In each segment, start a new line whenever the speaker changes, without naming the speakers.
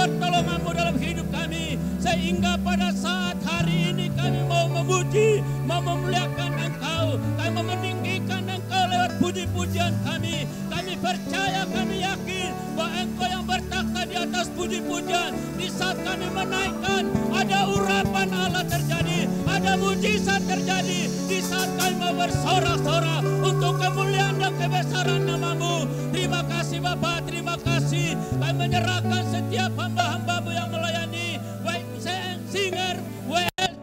pertolongan-Mu dalam hidup kami. Sehingga pada saat hari ini kami mau memuji, mau memuliakan Engkau. Kami mau meninggikan Engkau lewat puji-pujian kami. Kami percaya, kami yakin bahwa Engkau yang bertakhta di atas puji-pujian. Di saat kami menaikkan, ada urapan Allah terjadi, ada mujizat terjadi. Di saat kami mau bersorak-sorak untuk kemuliaan dan kebesaran nama-Mu. Terima kasih Bapa, terima kasih. Kami menyerahkan setiap hamba-hamba-Mu yang melayani, baik singer,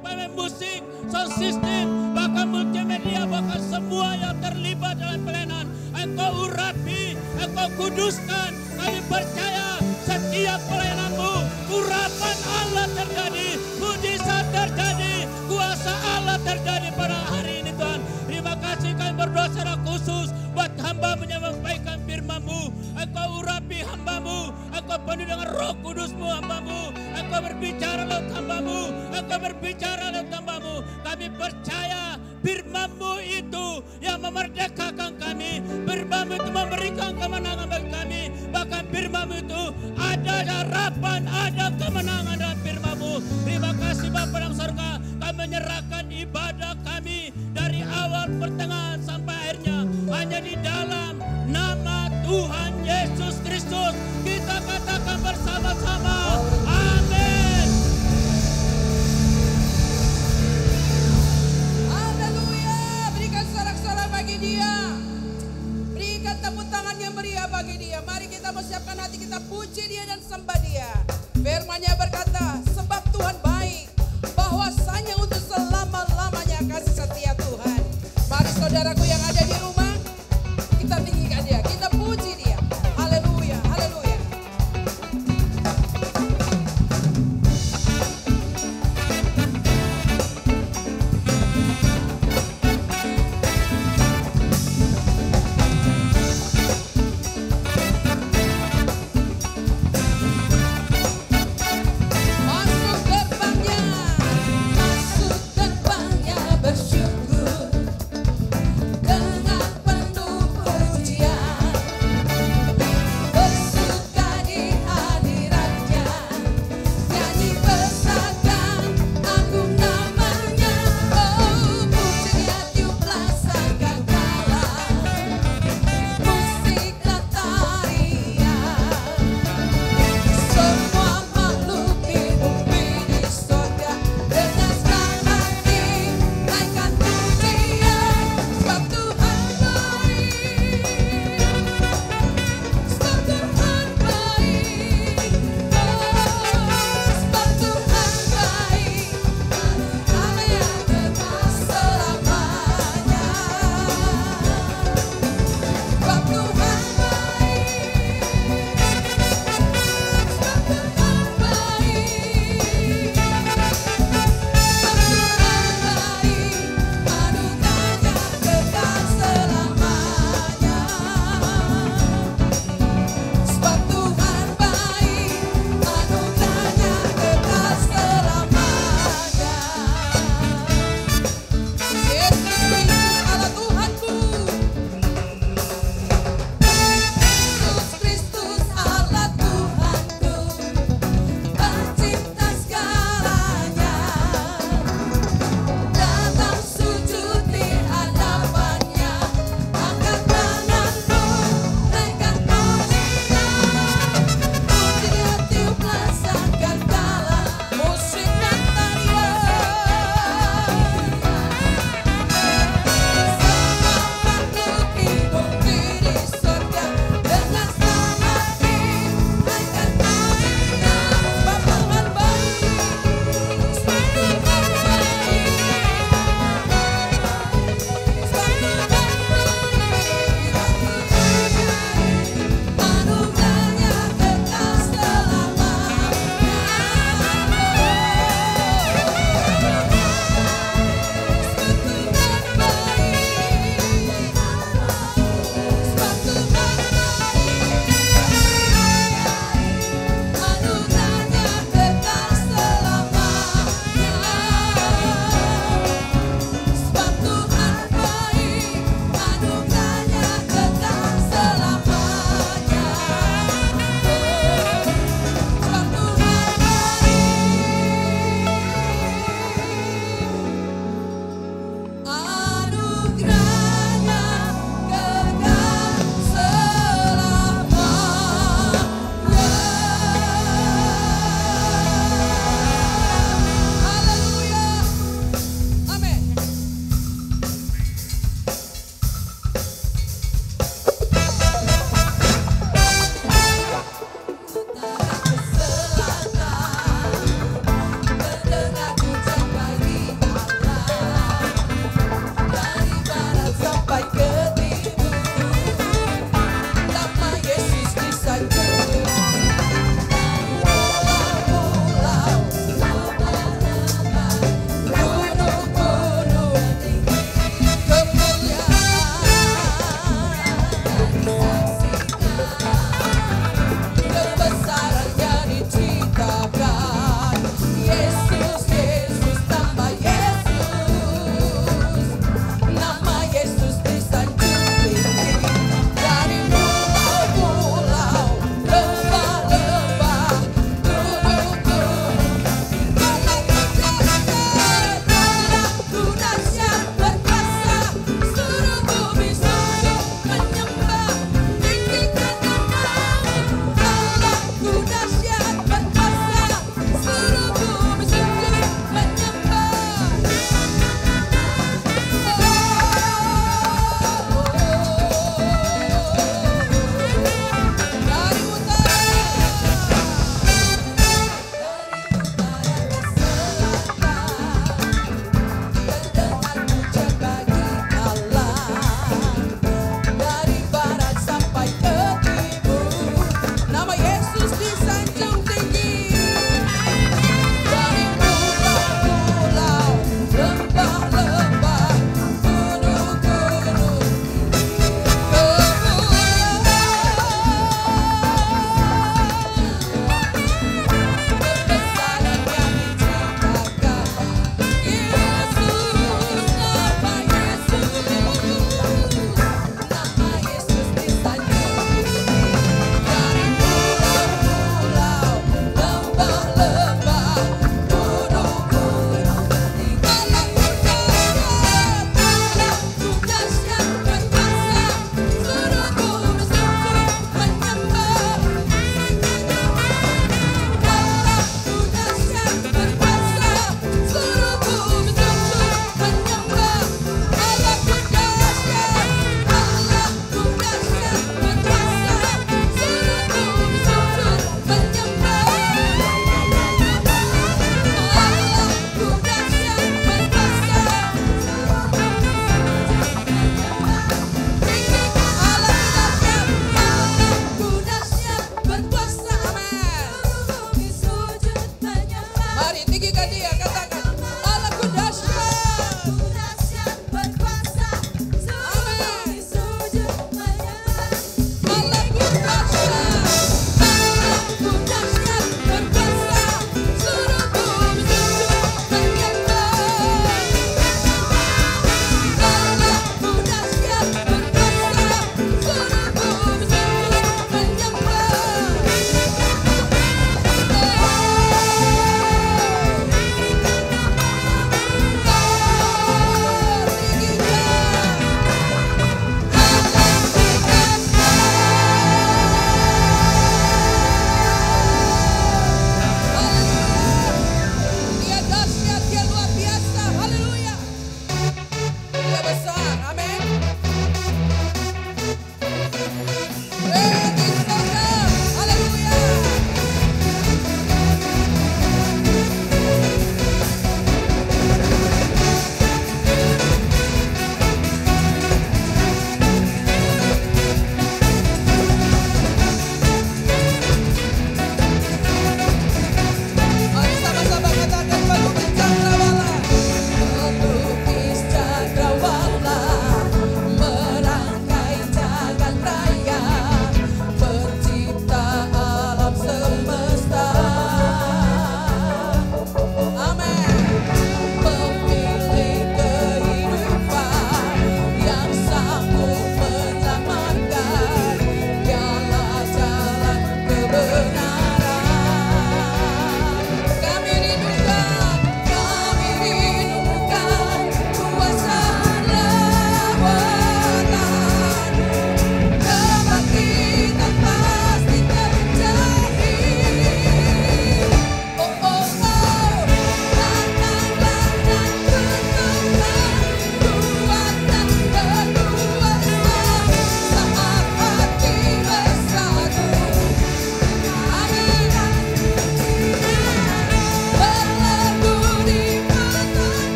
pemain musik, sound system, bahkan multimedia, bahkan semua yang terlibat dalam pelayanan. Engkau urapi, Engkau kuduskan. Kami percaya setiap pelayanan-Mu, urapan Allah terjadi, mujizat terjadi, kuasa Allah terjadi pada hari ini Tuhan. Terima kasih, kami berdoa secara khusus buat hamba-Mu yang menyampaikan firman-Mu. Engkau urapi hamba-Mu, Engkau penuh dengan Roh Kudus-Mu hamba-Mu. Engkau berbicara lewat hamba-Mu, Engkau berbicara lewat hamba-Mu. Kami percaya firman-Mu itu yang memerdekakan kami, firman-Mu itu memberikan kemenangan bagi kami. Bahkan firman-Mu itu ada harapan, ada kemenangan dalam firman-Mu. Terima kasih Bapa dalam surga. Kami menyerahkan ibadah kami dari awal, pertengahan sampai akhirnya hanya di dalam nama Tuhan Yesus Kristus. Kita katakan bersama-sama, amin.
Haleluya. Berikan sorak-sorak bagi Dia. Berikan tepuk tangan yang meriah bagi Dia. Mari kita persiapkan hati kita, puji Dia dan sembah Dia. Firman-Nya berkata, sebab Tuhan baik, bahwasanya untuk selama-lamanya kasih setia Tuhan. Mari saudaraku yang ada di rumah, kita tinggikan Dia, kita puji Dia. Haleluya, haleluya. Masuk gerbang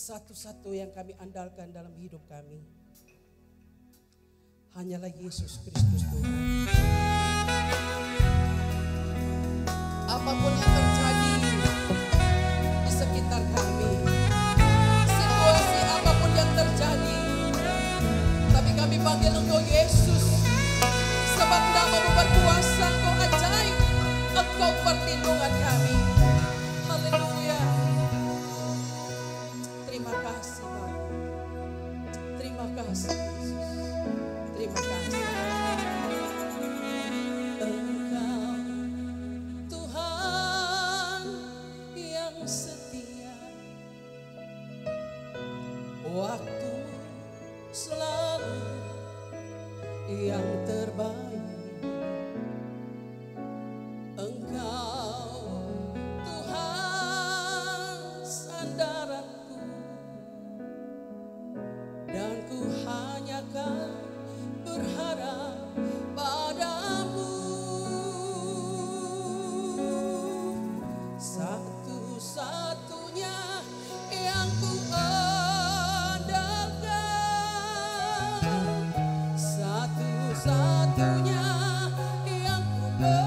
Satu-satu yang kami andalkan dalam hidup kami hanyalah Yesus Kristus Tuhan. Apapun yang terjadi di sekitar kami, situasi apapun yang terjadi, tapi kami panggil Engkau Yesus, sebab nama-Mu berkuasa, Engkau ajaib, Engkau perlindungan kami. Haleluya. Terima kasih Bapa. Terima kasih Yesus. Terima kasih. percaya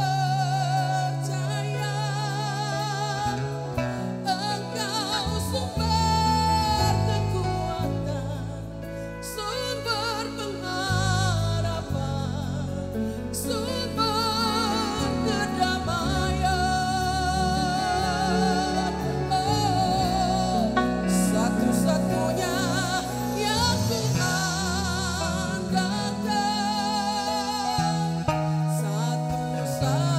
Engkau sumber kekuatan, sumber pengharapan, sumber kedamaian. Oh, satu-satunya yang ku andalkan, satu-satunya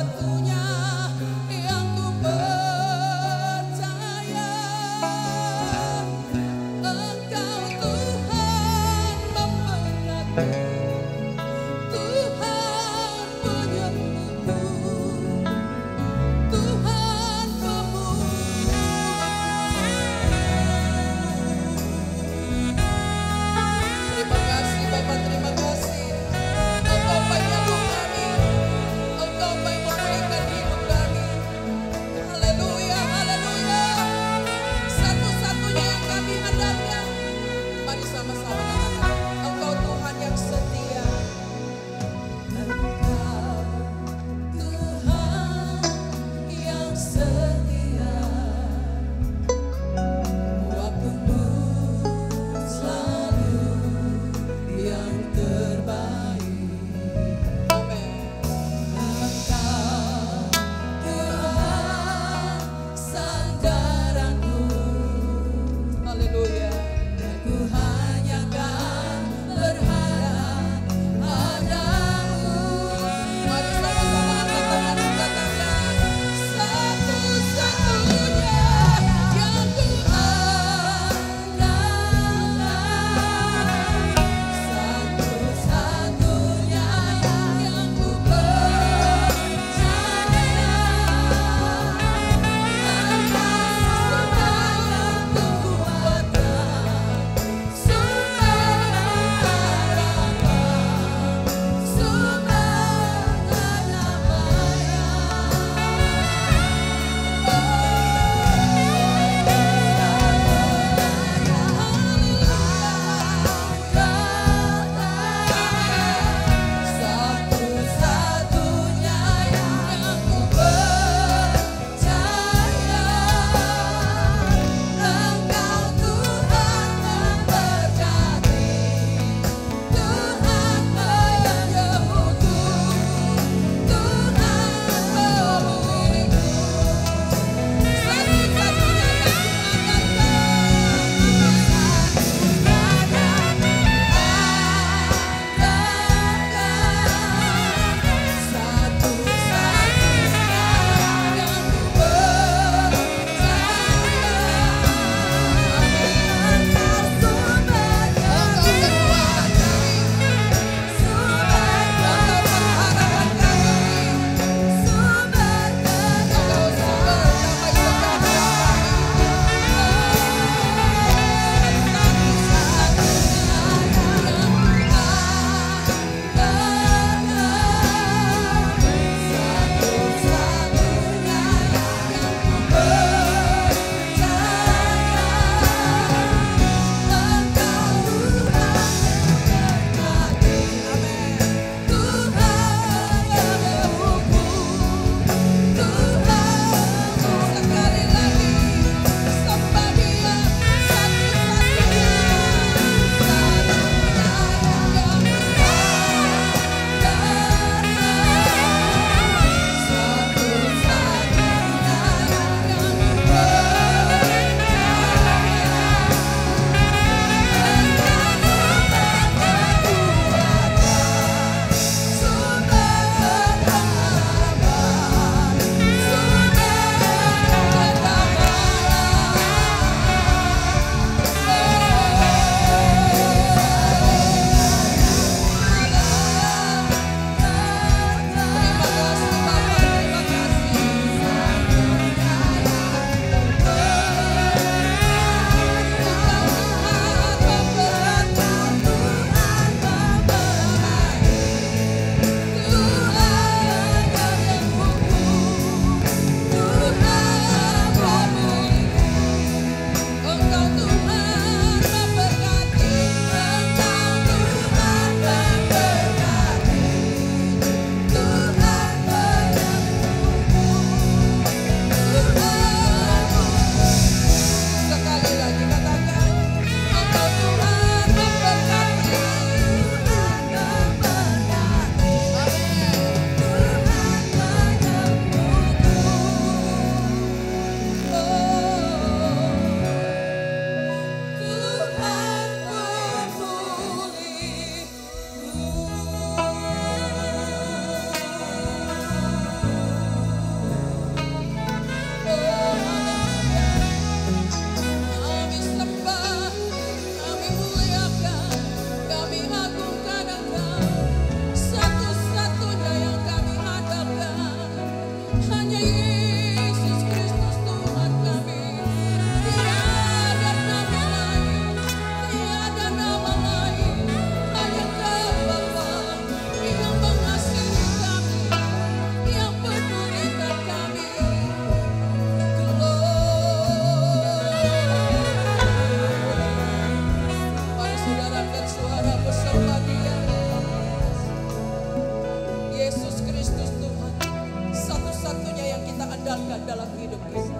kerjakan dalam hidup kita.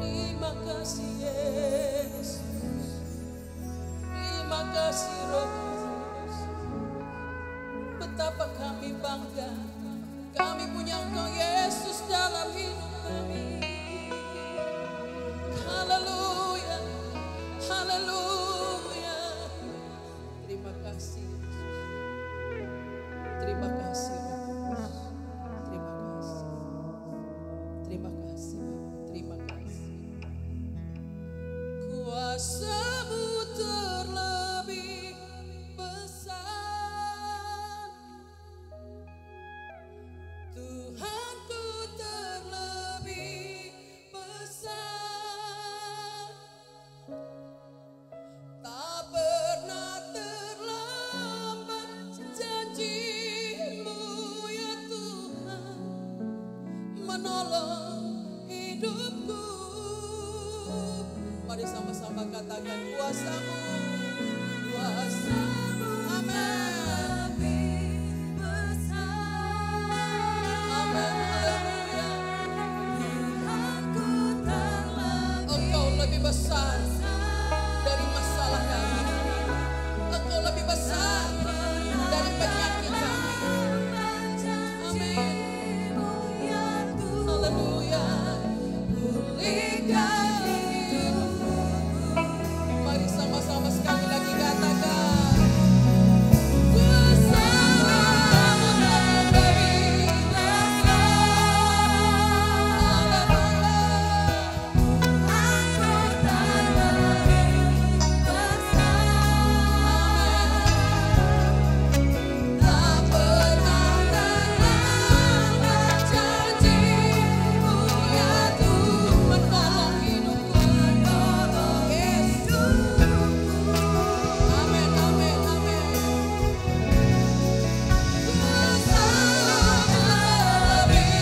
Terima kasih Yesus. Terima kasih Roh Kudus. Betapa kami bangga. Kami punya Engkau Yesus dalam hidup kami. Haleluya. Haleluya. Terima kasih Yesus. Terima kasih Roh Kudus. Terima kasih. Terima kasih Bapa. Terima kasih. Kuasa-Mu terlebih besar. Tuhanku terlebih besar. Tak pernah terlambat janji-Mu ya Tuhan, menolong hidupku. Mari sama-sama katakan kuasa-Mu, kuasa-Mu, amin. Amin, haleluya. Engkau lebih besar dari masalah kami. Engkau lebih besar dari penyakit kami. Amin. Haleluya. Pulihkan hidupku. Mari sama-sama sekali lagi katakan. Kuasa-Mu terlebih besar. Tak pernah terlambat janji-Mu ya Tuhan, menolong hidupku. Yesus. Amin, amin, amin. Kuasa-Mu terlebih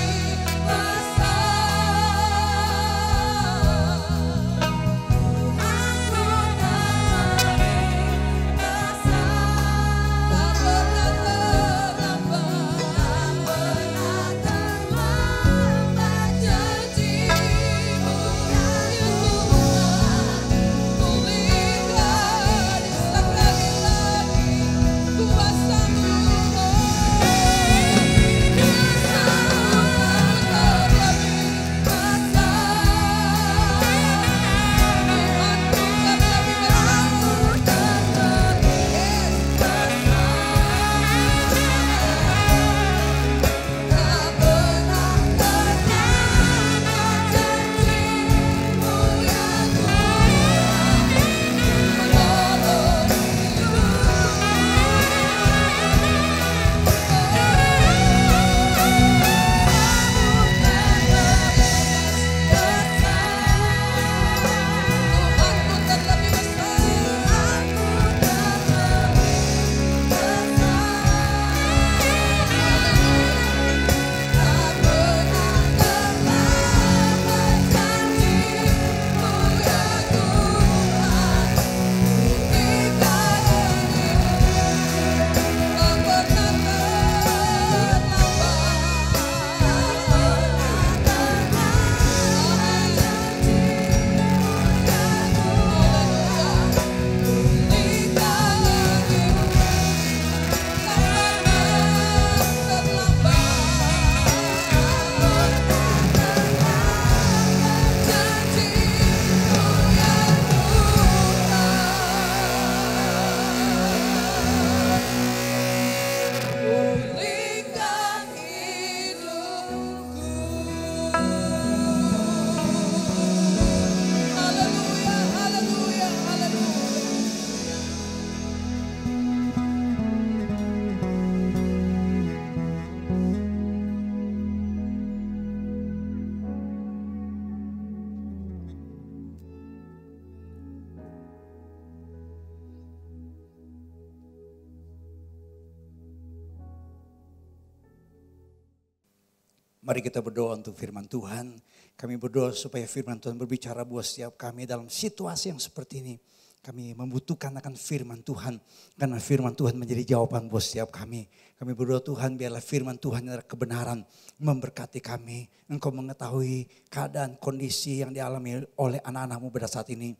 Mari kita berdoa untuk firman Tuhan. Kami berdoa supaya firman Tuhan berbicara buat setiap kami dalam situasi yang seperti ini. Kami membutuhkan akan firman Tuhan. Karena firman Tuhan menjadi jawaban buat setiap kami. Kami berdoa Tuhan biarlah firman Tuhan adalah kebenaran memberkati kami. Engkau mengetahui keadaan kondisi yang dialami oleh anak-anakmu pada saat ini.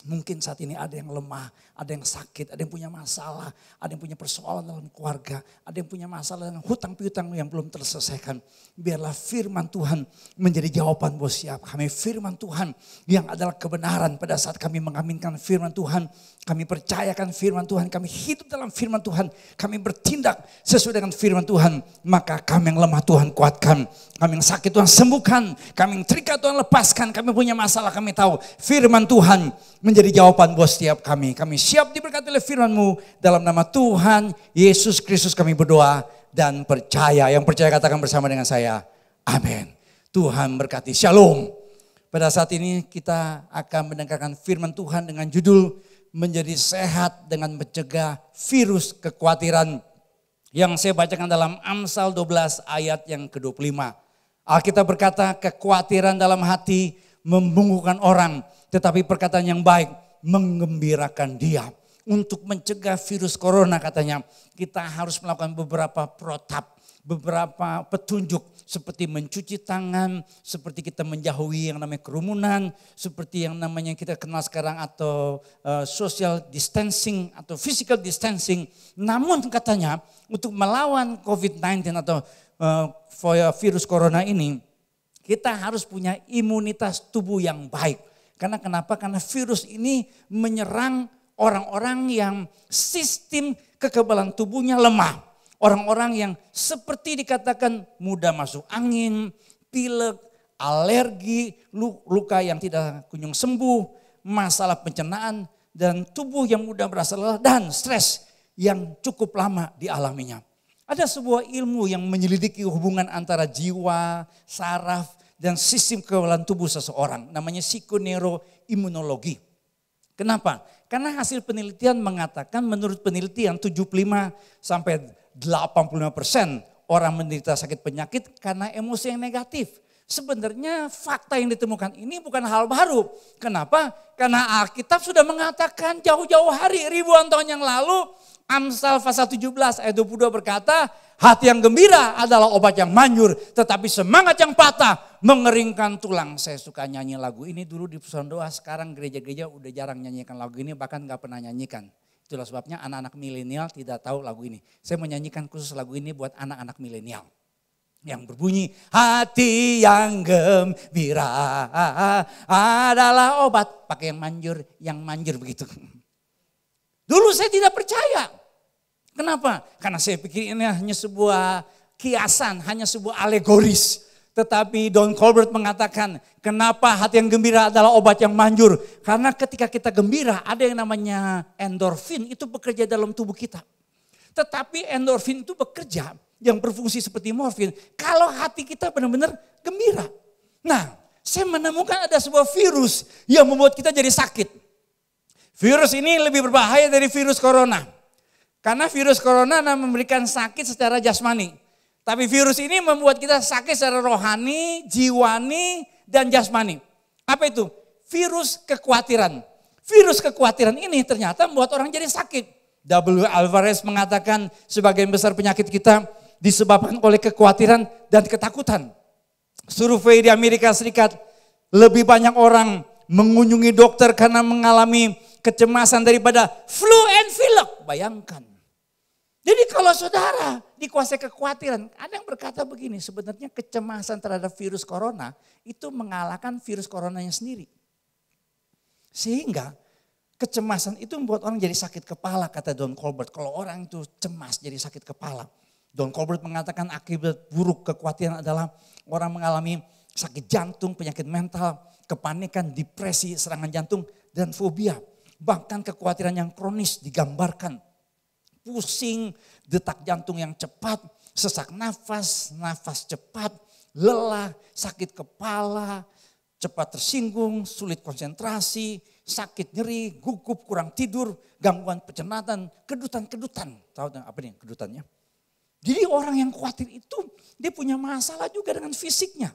Mungkin saat ini ada yang lemah, ada yang sakit, ada yang punya masalah, ada yang punya persoalan dalam keluarga, ada yang punya masalah dengan hutang piutang yang belum terselesaikan. Biarlah firman Tuhan menjadi jawaban buat siap kami. Firman Tuhan yang adalah kebenaran pada saat kami mengaminkan firman Tuhan. Kami percayakan firman Tuhan, kami hidup dalam firman Tuhan. Kami bertindak sesuai dengan firman Tuhan. Maka kami yang lemah Tuhan kuatkan. Kami yang sakit Tuhan sembuhkan. Kami yang terikat Tuhan lepaskan. Kami punya masalah kami tahu firman Tuhan menjadi jawaban buat setiap kami. Kami siap diberkati oleh firman-Mu. Dalam nama Tuhan Yesus Kristus kami berdoa dan percaya. Yang percaya katakan bersama dengan saya. Amin. Tuhan berkati. Shalom. Pada saat ini kita akan mendengarkan firman Tuhan dengan judul menjadi sehat dengan mencegah virus kekhawatiran. Yang saya bacakan dalam Amsal 12 ayat yang ke-25. Alkitab berkata kekhawatiran dalam hati membungkukkan orang. Tetapi perkataan yang baik menggembirakan dia. Untuk mencegah virus corona katanya kita harus melakukan beberapa protap. Beberapa petunjuk seperti mencuci tangan, seperti kita menjauhi yang namanya kerumunan, seperti yang namanya kita kenal sekarang atau social distancing atau physical distancing. Namun katanya untuk melawan COVID-19 atau virus corona ini kita harus punya imunitas tubuh yang baik. Karena kenapa? Karena virus ini menyerang orang-orang yang sistem kekebalan tubuhnya lemah. Orang-orang yang seperti dikatakan mudah masuk angin, pilek, alergi, luka yang tidak kunjung sembuh, masalah pencernaan, dan tubuh yang mudah merasa lelah, dan stres yang cukup lama dialaminya. Ada sebuah ilmu yang menyelidiki hubungan antara jiwa, saraf, dan sistem kekebalan tubuh seseorang. Namanya psikoneuroimunologi. Kenapa? Karena hasil penelitian mengatakan menurut penelitian 75 sampai 85% orang menderita sakit penyakit karena emosi yang negatif. Sebenarnya fakta yang ditemukan ini bukan hal baru. Kenapa? Karena Alkitab sudah mengatakan jauh-jauh hari ribuan tahun yang lalu. Amsal pasal 17 ayat 22 berkata, hati yang gembira adalah obat yang manjur, tetapi semangat yang patah mengeringkan tulang. Saya suka nyanyi lagu ini dulu di Persaudaraan Doa, sekarang gereja-gereja udah jarang nyanyikan lagu ini, bahkan gak pernah nyanyikan. Itulah sebabnya anak-anak milenial tidak tahu lagu ini. Saya menyanyikan khusus lagu ini buat anak-anak milenial. Yang berbunyi, hati yang gembira adalah obat. Pakai yang manjur begitu. Dulu saya tidak percaya. Kenapa? Karena saya pikir ini hanya sebuah kiasan, hanya sebuah alegoris. Tetapi Don Colbert mengatakan, kenapa hati yang gembira adalah obat yang manjur? Karena ketika kita gembira, ada yang namanya endorfin, itu bekerja dalam tubuh kita. Tetapi endorfin itu bekerja, yang berfungsi seperti morfin, kalau hati kita benar-benar gembira. Nah, saya menemukan ada sebuah virus yang membuat kita jadi sakit. Virus ini lebih berbahaya dari virus corona. Karena virus corona memberikan sakit secara jasmani. Tapi virus ini membuat kita sakit secara rohani, jiwani, dan jasmani. Apa itu? Virus kekhawatiran. Virus kekhawatiran ini ternyata membuat orang jadi sakit. W. Alvarez mengatakan sebagian besar penyakit kita disebabkan oleh kekhawatiran dan ketakutan. Survei di Amerika Serikat, lebih banyak orang mengunjungi dokter karena mengalami kecemasan daripada flu and pilek. Bayangkan. Jadi kalau saudara dikuasai kekhawatiran, ada yang berkata begini, sebenarnya kecemasan terhadap virus corona itu mengalahkan virus coronanya sendiri. Sehingga kecemasan itu membuat orang jadi sakit kepala, kata Don Colbert. Kalau orang itu cemas jadi sakit kepala. Don Colbert mengatakan akibat buruk kekhawatiran adalah orang mengalami sakit jantung, penyakit mental, kepanikan, depresi, serangan jantung, dan fobia. Bahkan kekhawatiran yang kronis digambarkan. Pusing, detak jantung yang cepat, sesak nafas, nafas cepat, lelah, sakit kepala, cepat tersinggung, sulit konsentrasi, sakit nyeri, gugup, kurang tidur, gangguan pencernaan, kedutan-kedutan. Tahu apa nih kedutannya? Jadi orang yang khawatir itu dia punya masalah juga dengan fisiknya.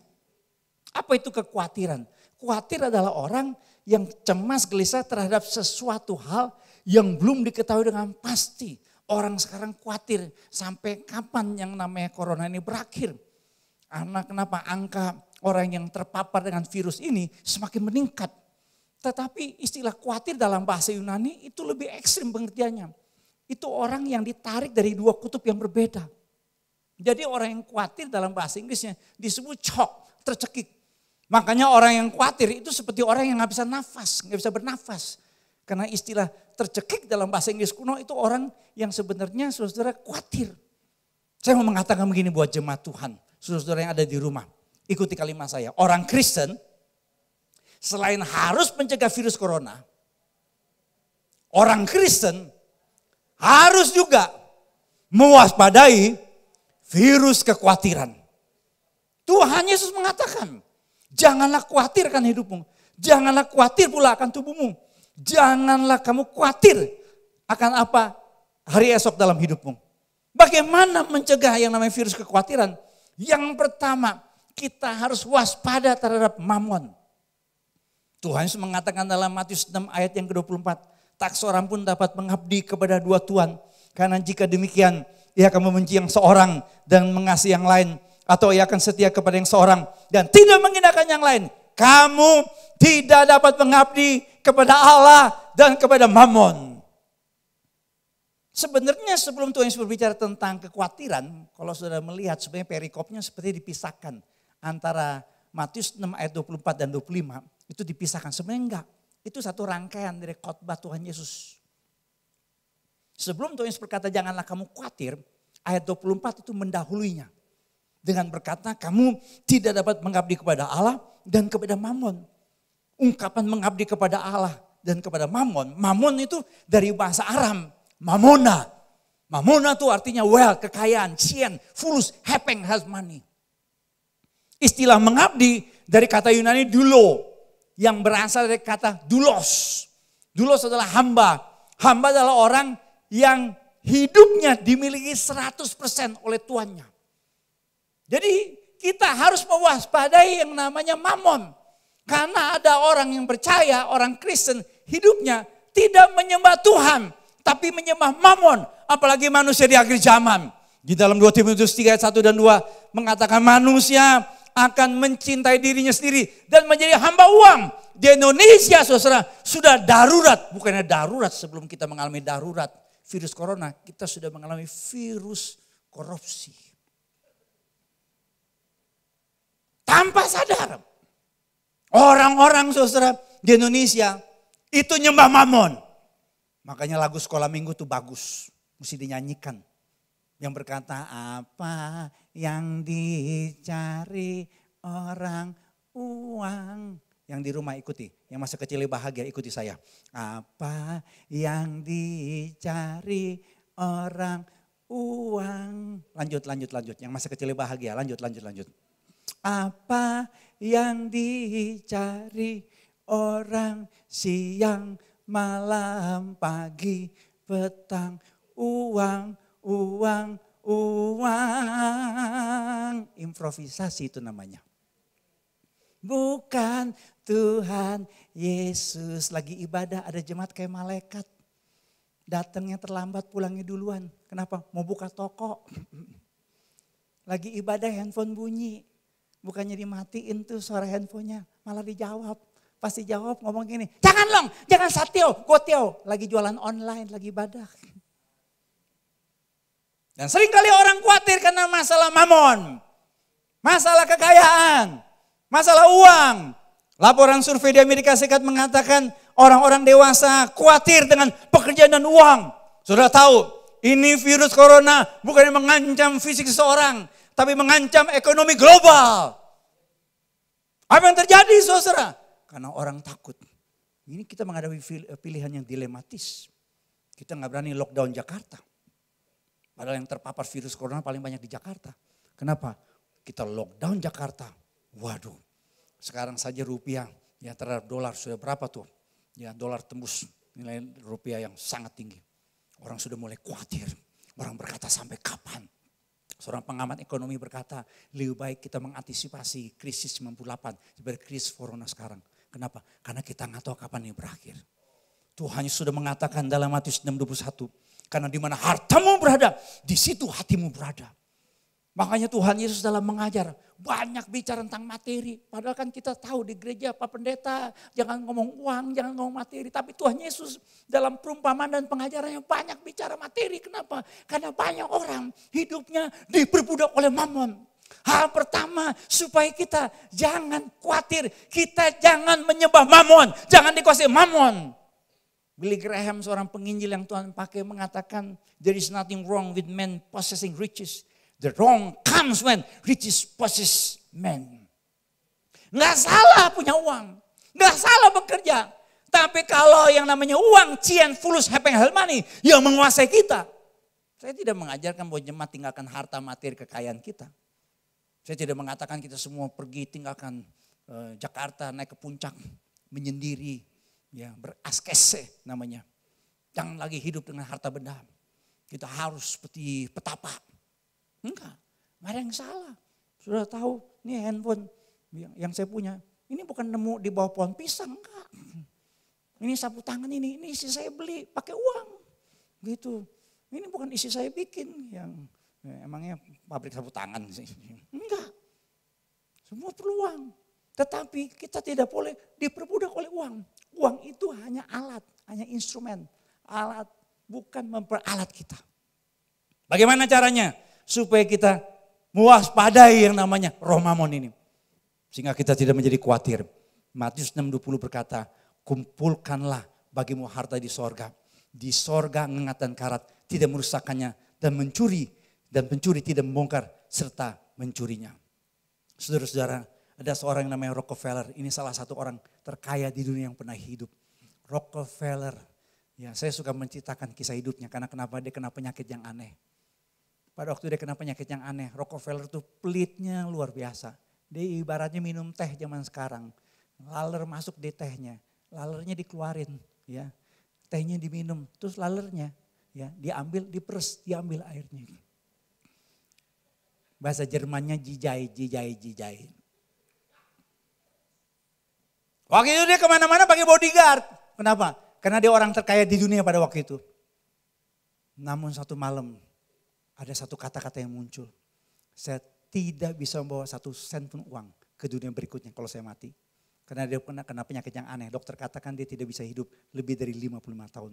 Apa itu kekhawatiran? Khawatir adalah orang yang cemas gelisah terhadap sesuatu hal yang belum diketahui dengan pasti. Orang sekarang khawatir sampai kapan yang namanya corona ini berakhir. Karena kenapa angka orang yang terpapar dengan virus ini semakin meningkat. Tetapi istilah khawatir dalam bahasa Yunani itu lebih ekstrim pengertiannya. Itu orang yang ditarik dari dua kutub yang berbeda. Jadi orang yang khawatir dalam bahasa Inggrisnya disebut shock, tercekik. Makanya orang yang khawatir itu seperti orang yang gak bisa nafas, gak bisa bernafas. Karena istilah tercekik dalam bahasa Inggris kuno itu orang yang sebenarnya saudara-saudara khawatir. Saya mau mengatakan begini buat jemaat Tuhan, saudara-saudara yang ada di rumah. Ikuti kalimat saya, orang Kristen selain harus mencegah virus corona, orang Kristen harus juga mewaspadai virus kekhawatiran. Tuhan Yesus mengatakan, janganlah khawatirkan hidupmu, janganlah khawatir pula akan tubuhmu. Janganlah kamu khawatir akan apa hari esok dalam hidupmu. Bagaimana mencegah yang namanya virus kekhawatiran? Yang pertama, kita harus waspada terhadap mamon. Tuhan Yesus mengatakan dalam Matius 6 ayat yang ke-24, tak seorang pun dapat mengabdi kepada dua tuan. Karena jika demikian, ia akan membenci yang seorang dan mengasihi yang lain. Atau ia akan setia kepada yang seorang dan tidak menghinakan yang lain. Kamu tidak dapat mengabdi kepada Allah dan kepada Mammon. Sebenarnya sebelum Tuhan Yesus berbicara tentang kekhawatiran, kalau saudara melihat sebenarnya perikopnya seperti dipisahkan. Antara Matius 6 ayat 24 dan 25 itu dipisahkan. Sebenarnya enggak, itu satu rangkaian dari khotbah Tuhan Yesus. Sebelum Tuhan Yesus berkata janganlah kamu khawatir, ayat 24 itu mendahuluinya. Dengan berkata kamu tidak dapat mengabdi kepada Allah dan kepada Mammon. Ungkapan mengabdi kepada Allah dan kepada Mammon. Mammon itu dari bahasa Aram, Mamona. Mamona itu artinya wealth, kekayaan, sien, fulus, hepeng, has money. Istilah mengabdi dari kata Yunani dulo. Yang berasal dari kata doulos. Doulos adalah hamba. Hamba adalah orang yang hidupnya dimiliki 100% oleh tuannya. Jadi kita harus mewaspadai yang namanya Mammon. Karena ada orang yang percaya, orang Kristen hidupnya tidak menyembah Tuhan. Tapi menyembah Mammon. Apalagi manusia di akhir zaman. Di dalam 2 Timotius 3 ayat 1 dan 2 mengatakan manusia akan mencintai dirinya sendiri. Dan menjadi hamba uang. Di Indonesia saudara sudah darurat. Bukannya darurat sebelum kita mengalami darurat virus corona. Kita sudah mengalami virus korupsi. Tanpa sadar. Orang-orang saudara di Indonesia itu nyembah Mammon. Makanya lagu sekolah minggu itu bagus. Mesti dinyanyikan. Yang berkata apa yang dicari orang uang. Yang di rumah ikuti. Yang masa kecil bahagia ikuti saya. Apa yang dicari orang uang. Lanjut. Yang masa kecil bahagia lanjut. Apa yang dicari orang siang, malam, pagi, petang, uang. Improvisasi itu namanya. Bukan Tuhan Yesus lagi ibadah ada jemaat kayak malaikat. Datangnya terlambat pulangnya duluan. Kenapa? Mau buka toko. Lagi ibadah handphone bunyi. Bukannya dimatiin tuh suara handphonenya, malah dijawab. Pasti jawab ngomong gini, jangan Satyo, Gotyo. Lagi jualan online, lagi ibadah. Dan sering kali orang khawatir karena masalah Mammon. Masalah kekayaan, masalah uang. Laporan survei di Amerika Serikat mengatakan orang-orang dewasa khawatir dengan pekerjaan dan uang. Sudah tahu, ini virus corona bukan mengancam fisik seseorang. Tapi mengancam ekonomi global. Apa yang terjadi saudara? Karena orang takut. Ini kita menghadapi pilihan yang dilematis. Kita nggak berani lockdown Jakarta. Padahal yang terpapar virus corona paling banyak di Jakarta. Kenapa? Kita lockdown Jakarta. Waduh, sekarang saja rupiah ya terhadap dolar sudah berapa tuh? Ya dolar tembus nilai rupiah yang sangat tinggi. Orang sudah mulai khawatir. Orang berkata sampai kapan? Seorang pengamat ekonomi berkata, lebih baik kita mengantisipasi krisis 98 daripada krisis corona sekarang. Kenapa? Karena kita nggak tahu kapan ini berakhir. Tuhan sudah mengatakan dalam Matius 6:21. Karena di mana hartamu berada, di situ hatimu berada. Makanya Tuhan Yesus dalam mengajar banyak bicara tentang materi. Padahal kan kita tahu di gereja Pak Pendeta jangan ngomong uang, jangan ngomong materi. Tapi Tuhan Yesus dalam perumpamaan dan pengajarannya banyak bicara materi. Kenapa? Karena banyak orang hidupnya diperbudak oleh mamon. Hal pertama supaya kita jangan khawatir, kita jangan menyembah mamon, jangan dikuasai mamon. Billy Graham seorang penginjil yang Tuhan pakai mengatakan there is nothing wrong with men possessing riches. The wrong comes when riches possess men. Nggak salah punya uang, nggak salah bekerja. Tapi kalau yang namanya uang, cien, fulus, hepeng, helmani yang menguasai kita. Saya tidak mengajarkan bahwa jemaat tinggalkan harta materi kekayaan kita. Saya tidak mengatakan kita semua pergi tinggalkan Jakarta naik ke puncak menyendiri. Ya, beraskese namanya. Jangan lagi hidup dengan harta benda. Kita harus seperti petapa. Enggak ada yang salah. Sudah tahu, ini handphone yang saya punya. Ini bukan nemu di bawah pohon pisang, enggak. Ini sapu tangan ini isi saya beli pakai uang. Gitu. Ini bukan isi saya bikin. Yang emangnya pabrik sapu tangan sih. Enggak. Semua perlu uang. Tetapi kita tidak boleh diperbudak oleh uang. Uang itu hanya alat, hanya instrumen. Alat bukan memperalat kita. Bagaimana caranya? Supaya kita mewaspadai yang namanya roh mamon ini. Sehingga kita tidak menjadi khawatir. Matius 6:20 berkata, kumpulkanlah bagimu harta di sorga. Di sorga ngengat dan karat tidak merusakkannya. Dan pencuri tidak membongkar serta mencurinya. Saudara-saudara, ada seorang yang namanya Rockefeller. Ini salah satu orang terkaya di dunia yang pernah hidup. Rockefeller. Ya, saya suka menceritakan kisah hidupnya karena kenapa dia kena penyakit yang aneh. Pada waktu dia kena penyakit yang aneh, Rockefeller tuh pelitnya luar biasa. Dia ibaratnya minum teh zaman sekarang. Laler masuk di tehnya, lalernya dikeluarin, ya. Tehnya diminum, terus lalernya ya diambil, diperes, diambil airnya. Bahasa Jermannya jijai. Waktu itu dia kemana-mana pakai bodyguard. Kenapa? Karena dia orang terkaya di dunia pada waktu itu. Namun satu malam ada satu kata-kata yang muncul. Saya tidak bisa membawa 1 sen pun uang ke dunia berikutnya kalau saya mati. Karena dia kena penyakit yang aneh. Dokter katakan dia tidak bisa hidup lebih dari 55 tahun.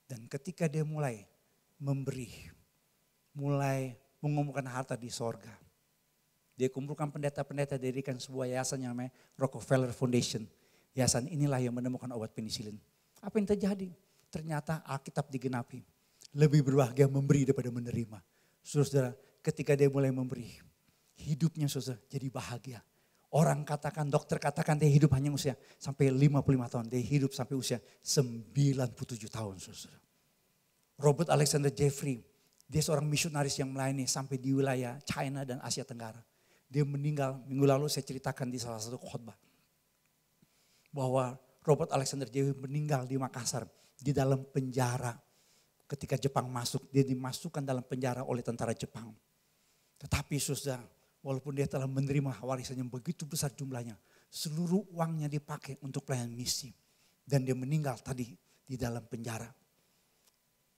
Dan ketika dia mulai memberi, mulai mengumpulkan harta di sorga. Dia kumpulkan pendeta-pendeta, dirikan sebuah yayasan yang namanya Rockefeller Foundation. Yayasan inilah yang menemukan obat penisilin. Apa yang terjadi? Ternyata Alkitab digenapi. Lebih berbahagia memberi daripada menerima. Saudara, ketika dia mulai memberi, hidupnya saudara jadi bahagia. Orang katakan, dokter katakan dia hidup hanya usia sampai 55 tahun. Dia hidup sampai usia 97 tahun saudara. Robert Alexander Jeffrey, dia seorang misionaris yang melayani sampai di wilayah China dan Asia Tenggara. Dia meninggal minggu lalu, saya ceritakan di salah satu khotbah. Bahwa Robert Alexander Jeffrey meninggal di Makassar di dalam penjara. Ketika Jepang masuk, dia dimasukkan dalam penjara oleh tentara Jepang. Tetapi saudara, walaupun dia telah menerima warisan yang begitu besar jumlahnya, seluruh uangnya dipakai untuk pelayanan misi. Dan dia meninggal tadi di dalam penjara.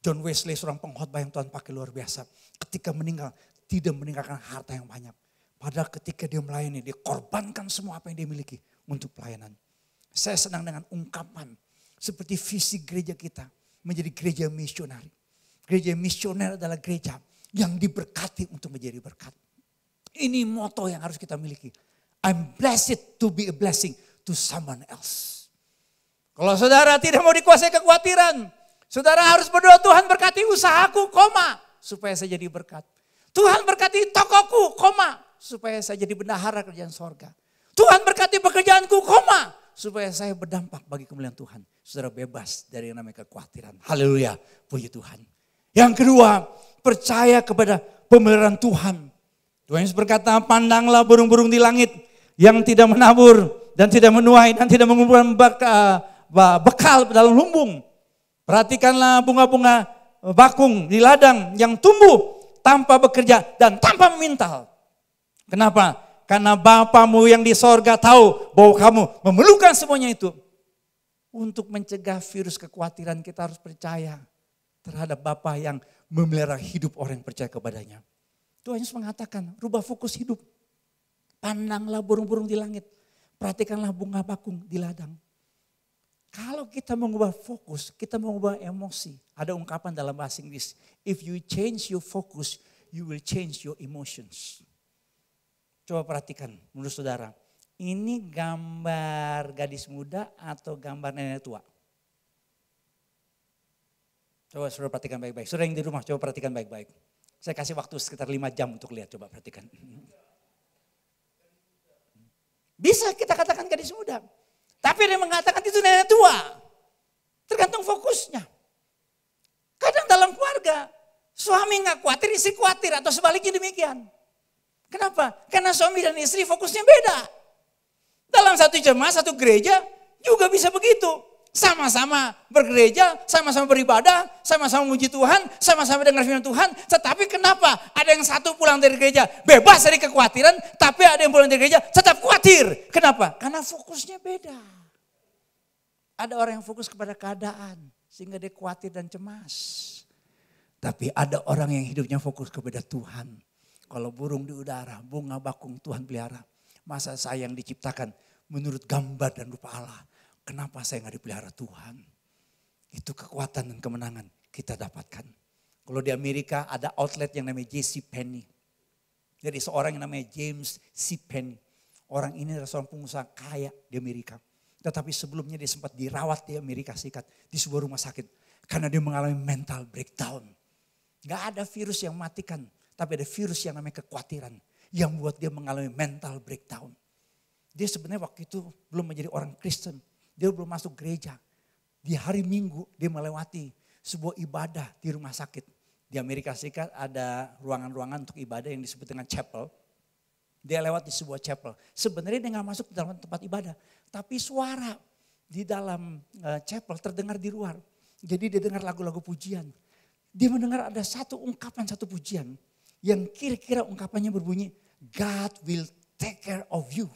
John Wesley, seorang pengkhotbah yang Tuhan pakai luar biasa. Ketika meninggal, tidak meninggalkan harta yang banyak. Padahal ketika dia melayani, dia korbankan semua apa yang dia miliki untuk pelayanan. Saya senang dengan ungkapan seperti visi gereja kita menjadi gereja misionari. Gereja misioner adalah gereja yang diberkati untuk menjadi berkat. Ini moto yang harus kita miliki. I'm blessed to be a blessing to someone else. Kalau saudara tidak mau dikuasai kekhawatiran, saudara harus berdoa, Tuhan berkati usahaku, supaya saya jadi berkat. Tuhan berkati tokoku, supaya saya jadi bendahara kerjaan sorga. Tuhan berkati pekerjaanku, supaya saya berdampak bagi kemuliaan Tuhan. Saudara bebas dari yang namanya kekhawatiran. Haleluya, puji Tuhan. Yang kedua, percaya kepada pemeliharaan Tuhan. Tuhan Yesus berkata, pandanglah burung-burung di langit yang tidak menabur dan tidak menuai dan tidak mengumpulkan bekal dalam lumbung. Perhatikanlah bunga-bunga bakung di ladang yang tumbuh tanpa bekerja dan tanpa memintal. Kenapa? Karena Bapamu yang di sorga tahu bahwa kamu memerlukan semuanya itu. Untuk mencegah virus kekhawatiran kita harus percaya terhadap Bapa yang memelihara hidup orang yang percaya kepadanya. Tuhan Yesus mengatakan, rubah fokus hidup. Pandanglah burung-burung di langit. Perhatikanlah bunga bakung di ladang. Kalau kita mengubah fokus, kita mengubah emosi. Ada ungkapan dalam bahasa Inggris, if you change your focus, you will change your emotions. Coba perhatikan menurut saudara. Ini gambar gadis muda atau gambar nenek tua? Coba saudara perhatikan baik-baik. Saudara yang di rumah coba perhatikan baik-baik. Saya kasih waktu sekitar 5 jam untuk lihat, coba perhatikan. Bisa kita katakan gadis muda. Tapi ada yang mengatakan itu nenek tua. Tergantung fokusnya. Kadang dalam keluarga, suami gak khawatir, istri khawatir atau sebaliknya demikian. Kenapa? Karena suami dan istri fokusnya beda. Dalam satu jemaah, satu gereja juga bisa begitu. Sama-sama bergereja, sama-sama beribadah, sama-sama memuji Tuhan, sama-sama dengar firman Tuhan. Tetapi kenapa ada yang satu pulang dari gereja bebas dari kekhawatiran, tapi ada yang pulang dari gereja tetap khawatir. Kenapa? Karena fokusnya beda. Ada orang yang fokus kepada keadaan sehingga dia khawatir dan cemas. Tapi ada orang yang hidupnya fokus kepada Tuhan. Kalau burung di udara, bunga bakung Tuhan pelihara. Masa saya yang diciptakan menurut gambar dan rupa Allah. Kenapa saya gak dipelihara Tuhan? Itu kekuatan dan kemenangan kita dapatkan. Kalau di Amerika ada outlet yang namanya J.C. Penney. Jadi seorang yang namanya James C. Penney. Orang ini adalah seorang pengusaha kaya di Amerika. Tetapi sebelumnya dia sempat dirawat di Amerika Serikat. Di sebuah rumah sakit. Karena dia mengalami mental breakdown. Gak ada virus yang matikan. Tapi ada virus yang namanya kekhawatiran. Yang membuat dia mengalami mental breakdown. Dia sebenarnya waktu itu belum menjadi orang Kristen. Dia belum masuk gereja. Di hari Minggu dia melewati sebuah ibadah di rumah sakit. Di Amerika Serikat ada ruangan-ruangan untuk ibadah yang disebut dengan chapel. Dia lewat di sebuah chapel. Sebenarnya dia gak masuk ke dalam tempat ibadah. Tapi suara di dalam chapel terdengar di luar. Jadi dia dengar lagu-lagu pujian. Dia mendengar ada satu ungkapan, satu pujian. Yang kira-kira ungkapannya berbunyi, God will take care of you.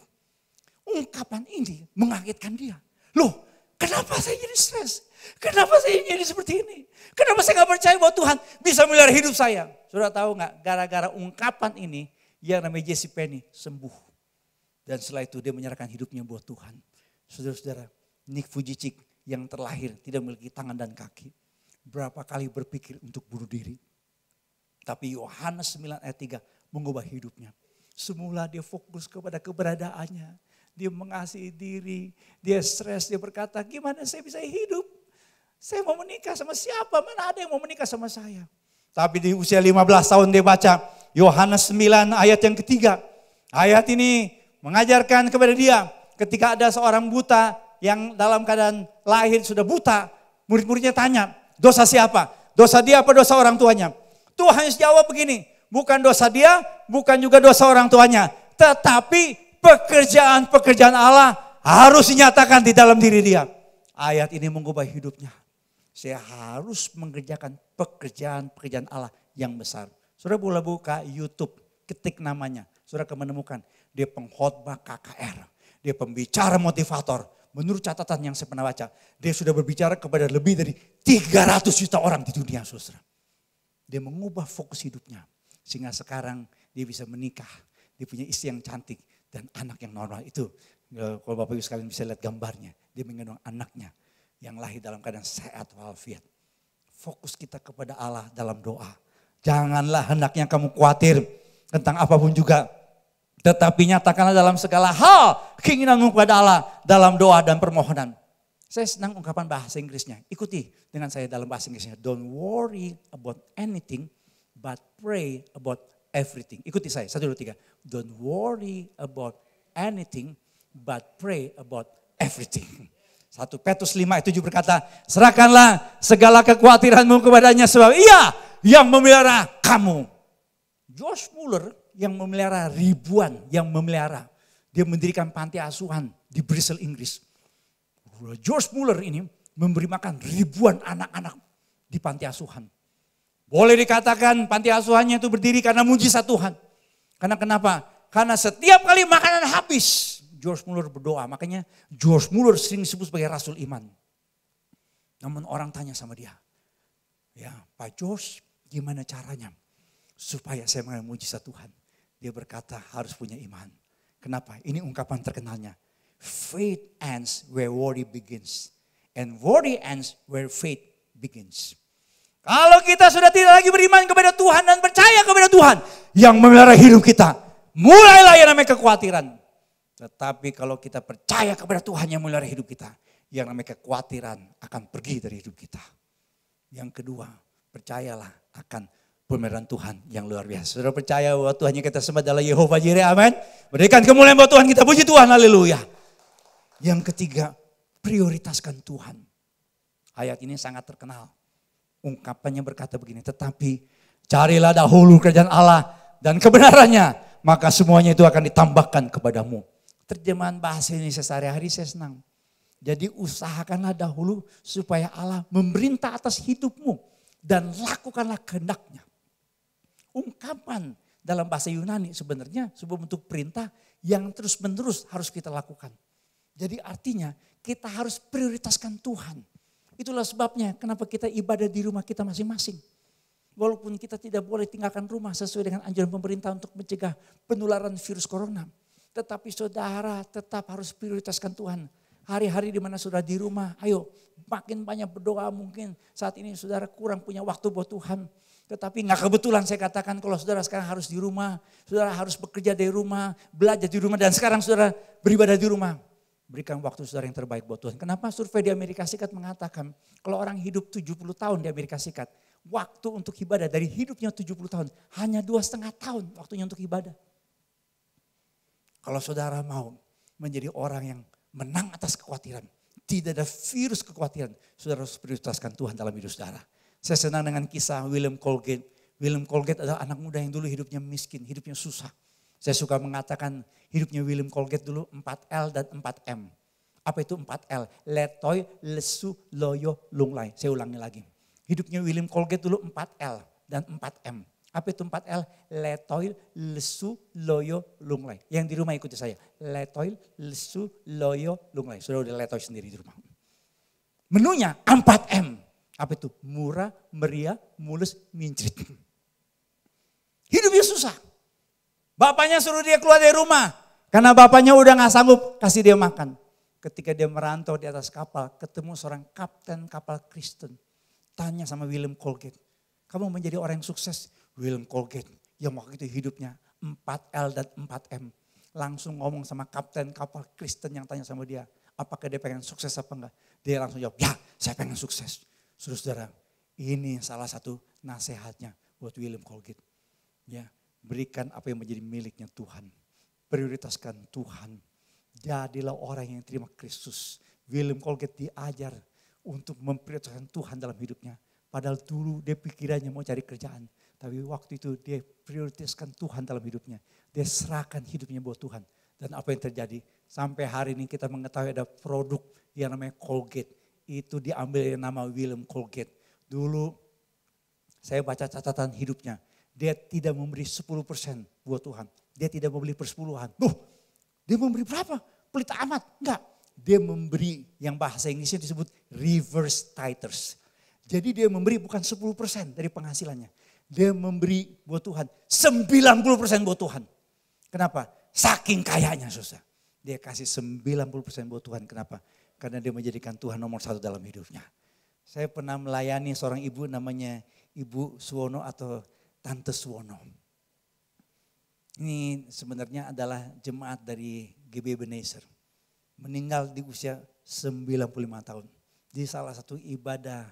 Ungkapan ini mengagetkan dia. Loh, kenapa saya jadi stres? Kenapa saya jadi seperti ini? Kenapa saya gak percaya bahwa Tuhan bisa melihara hidup saya? Saudara tahu gak, gara-gara ungkapan ini, yang namanya J.C. Penney sembuh. Dan setelah itu dia menyerahkan hidupnya buat Tuhan. Saudara-saudara, Nick Vujicic yang terlahir tidak memiliki tangan dan kaki. Berapa kali berpikir untuk bunuh diri. Tapi Yohanes 9 ayat 3 mengubah hidupnya. Semula dia fokus kepada keberadaannya. Dia mengasihi diri, dia stres, dia berkata gimana saya bisa hidup. Saya mau menikah sama siapa, mana ada yang mau menikah sama saya. Tapi di usia 15 tahun dia baca Yohanes 9 ayat yang ketiga. Ayat ini mengajarkan kepada dia ketika ada seorang buta yang dalam keadaan lahir sudah buta. Murid-muridnya tanya, dosa siapa? Dosa dia apa dosa orang tuanya? Tuhan Yesus jawab begini, bukan dosa dia, bukan juga dosa orang tuanya. Tetapi pekerjaan-pekerjaan Allah harus dinyatakan di dalam diri dia. Ayat ini mengubah hidupnya. Saya harus mengerjakan pekerjaan-pekerjaan Allah yang besar. Saudara boleh buka YouTube, ketik namanya. Saudara akan menemukan dia pengkhotbah KKR. Dia pembicara motivator. Menurut catatan yang saya pernah baca, dia sudah berbicara kepada lebih dari 300 juta orang di dunia, saudara. Dia mengubah fokus hidupnya. Sehingga sekarang dia bisa menikah. Dia punya istri yang cantik dan anak yang normal. Itu kalau Bapak Ibu sekalian bisa lihat gambarnya. Dia menggendong anaknya yang lahir dalam keadaan sehat walafiat. Fokus kita kepada Allah dalam doa. Janganlah hendaknya kamu khawatir tentang apapun juga. Tetapi nyatakanlah dalam segala hal keinginanmu kepada Allah dalam doa dan permohonan. Saya senang ungkapan bahasa Inggrisnya. Ikuti dengan saya dalam bahasa Inggrisnya. Don't worry about anything but pray about everything. Ikuti saya, 1, 2, 3. Don't worry about anything but pray about everything. 1 Petrus 5 ayat 7 berkata, serahkanlah segala kekhawatiranmu kepadanya sebab ia yang memelihara kamu. George Muller yang memelihara ribuan, yang memelihara. Dia mendirikan panti asuhan di Bristol, Inggris. George Muller ini memberi makan ribuan anak-anak di panti asuhan. Boleh dikatakan panti asuhannya itu berdiri karena mujizat Tuhan. Karena kenapa? Karena setiap kali makanan habis, George Muller berdoa. Makanya George Muller sering disebut sebagai Rasul Iman. Namun orang tanya sama dia, ya Pak George, gimana caranya supaya saya mengalami mujizat Tuhan? Dia berkata harus punya iman. Kenapa? Ini ungkapan terkenalnya. Faith ends where worry begins. And worry ends where faith begins. Kalau kita sudah tidak lagi beriman kepada Tuhan dan percaya kepada Tuhan yang memelihara hidup kita, mulailah yang namanya kekhawatiran. Tetapi kalau kita percaya kepada Tuhan yang memelihara hidup kita, yang namanya kekhawatiran akan pergi dari hidup kita. Yang kedua, percayalah akan pemeliharaan Tuhan yang luar biasa. Saudara percaya bahwa Tuhan yang kita sembah adalah Yehova Jireh, amin. Berikan kemuliaan buat Tuhan, kita puji Tuhan, haleluya. Yang ketiga, prioritaskan Tuhan. Ayat ini sangat terkenal. Ungkapannya berkata begini, tetapi carilah dahulu kerajaan Allah dan kebenarannya, maka semuanya itu akan ditambahkan kepadamu. Terjemahan bahasa Indonesia sehari-hari saya senang. Jadi usahakanlah dahulu supaya Allah memerintah atas hidupmu dan lakukanlah kehendak-Nya. Ungkapan dalam bahasa Yunani sebenarnya sebuah bentuk perintah yang terus-menerus harus kita lakukan. Jadi artinya kita harus prioritaskan Tuhan. Itulah sebabnya kenapa kita ibadah di rumah kita masing-masing. Walaupun kita tidak boleh tinggalkan rumah sesuai dengan anjuran pemerintah untuk mencegah penularan virus corona. Tetapi saudara tetap harus prioritaskan Tuhan. Hari-hari di mana saudara di rumah, ayo makin banyak berdoa mungkin. Saat ini saudara kurang punya waktu buat Tuhan. Tetapi gak kebetulan saya katakan kalau saudara sekarang harus di rumah. Saudara harus bekerja dari rumah, belajar di rumah dan sekarang saudara beribadah di rumah. Berikan waktu saudara yang terbaik buat Tuhan. Kenapa survei di Amerika Serikat mengatakan kalau orang hidup 70 tahun di Amerika Serikat. Waktu untuk ibadah dari hidupnya 70 tahun hanya 2,5 tahun waktunya untuk ibadah. Kalau saudara mau menjadi orang yang menang atas kekhawatiran. Tidak ada virus kekhawatiran. Saudara harus prioritaskan Tuhan dalam hidup saudara. Saya senang dengan kisah William Colgate. William Colgate adalah anak muda yang dulu hidupnya miskin, hidupnya susah. Saya suka mengatakan hidupnya William Colgate dulu 4L dan 4M. Apa itu 4L? Letoy, lesu, loyo, lunglai. Saya ulangi lagi. Hidupnya William Colgate dulu 4L dan 4M. Apa itu 4L? Letoil, lesu, loyo, lunglai. Yang di rumah ikuti saya. Letoil, lesu, loyo, lunglai. Sudah udah letoil sendiri di rumah. Menunya 4M. Apa itu? Murah, meriah, mulus, mincrit. Hidupnya susah. Bapaknya suruh dia keluar dari rumah. Karena bapaknya udah gak sanggup kasih dia makan. Ketika dia merantau di atas kapal, ketemu seorang kapten kapal Kristen. Tanya sama William Colgate. Kamu menjadi orang yang sukses? William Colgate yang waktu itu hidupnya 4L dan 4M. Langsung ngomong sama kapten kapal Kristen yang tanya sama dia. Apakah dia pengen sukses apa enggak? Dia langsung jawab, ya saya pengen sukses. Saudara, ini salah satu nasihatnya buat William Colgate. Ya, berikan apa yang menjadi miliknya Tuhan. Prioritaskan Tuhan. Jadilah orang yang terima Kristus. William Colgate diajar untuk memprioritaskan Tuhan dalam hidupnya. Padahal dulu dia pikirannya mau cari kerjaan. Tapi waktu itu dia prioritaskan Tuhan dalam hidupnya. Dia serahkan hidupnya buat Tuhan. Dan apa yang terjadi? Sampai hari ini kita mengetahui ada produk yang namanya Colgate. Itu diambil dari nama William Colgate. Dulu saya baca catatan hidupnya. Dia tidak memberi 10% buat Tuhan. Dia tidak membeli persepuluhan. Dia memberi berapa? Pelit amat. Enggak. Dia memberi yang bahasa Inggrisnya disebut reverse tithers. Jadi dia memberi bukan 10% dari penghasilannya. Dia memberi buat Tuhan 90% buat Tuhan. Kenapa? Saking kayanya susah. Dia kasih 90% buat Tuhan. Kenapa? Karena dia menjadikan Tuhan nomor 1 dalam hidupnya. Saya pernah melayani seorang ibu namanya Ibu Suwono atau Tante Suwono. Ini sebenarnya adalah jemaat dari GB Ebenezer. Meninggal di usia 95 tahun. Di salah satu ibadah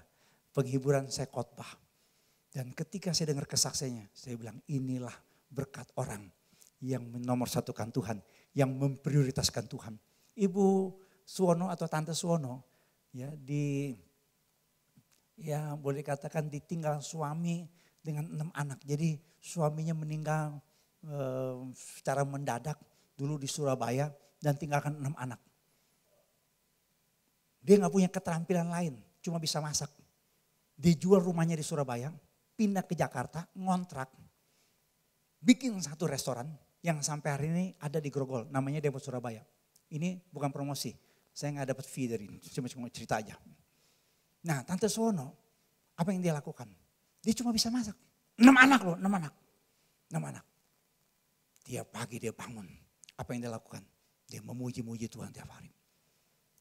penghiburan saya khotbah. Dan ketika saya dengar kesaksiannya, saya bilang inilah berkat orang yang menomorsatukan Tuhan, yang memprioritaskan Tuhan. Ibu Suwono atau Tante Suwono, ya boleh dikatakan ditinggal suami dengan 6 anak. Jadi suaminya meninggal secara mendadak dulu di Surabaya dan tinggalkan 6 anak. Dia gak punya keterampilan lain, cuma bisa masak. Dia jual rumahnya di Surabaya, pindah ke Jakarta, ngontrak, bikin satu restoran, yang sampai hari ini ada di Grogol, namanya Depot Surabaya. Ini bukan promosi, saya nggak dapat fee dari ini, cuma cerita aja. Nah, Tante Suwono, apa yang dia lakukan? Dia cuma bisa masak. 6 anak loh, 6 anak. 6 anak. Tiap pagi dia bangun, apa yang dia lakukan? Dia memuji-muji Tuhan tiap hari.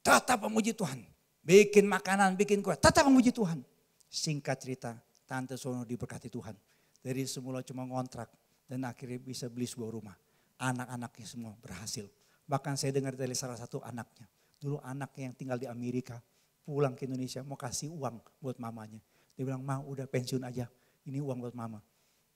Tetap memuji Tuhan, bikin makanan, bikin kue, tetap memuji Tuhan. Singkat cerita, Tante Suwono diberkati Tuhan. Dari semula cuma ngontrak dan akhirnya bisa beli sebuah rumah. Anak-anaknya semua berhasil. Bahkan saya dengar dari salah satu anaknya. Dulu anaknya yang tinggal di Amerika, pulang ke Indonesia mau kasih uang buat mamanya. Dia bilang, "Ma, udah pensiun aja, ini uang buat mama."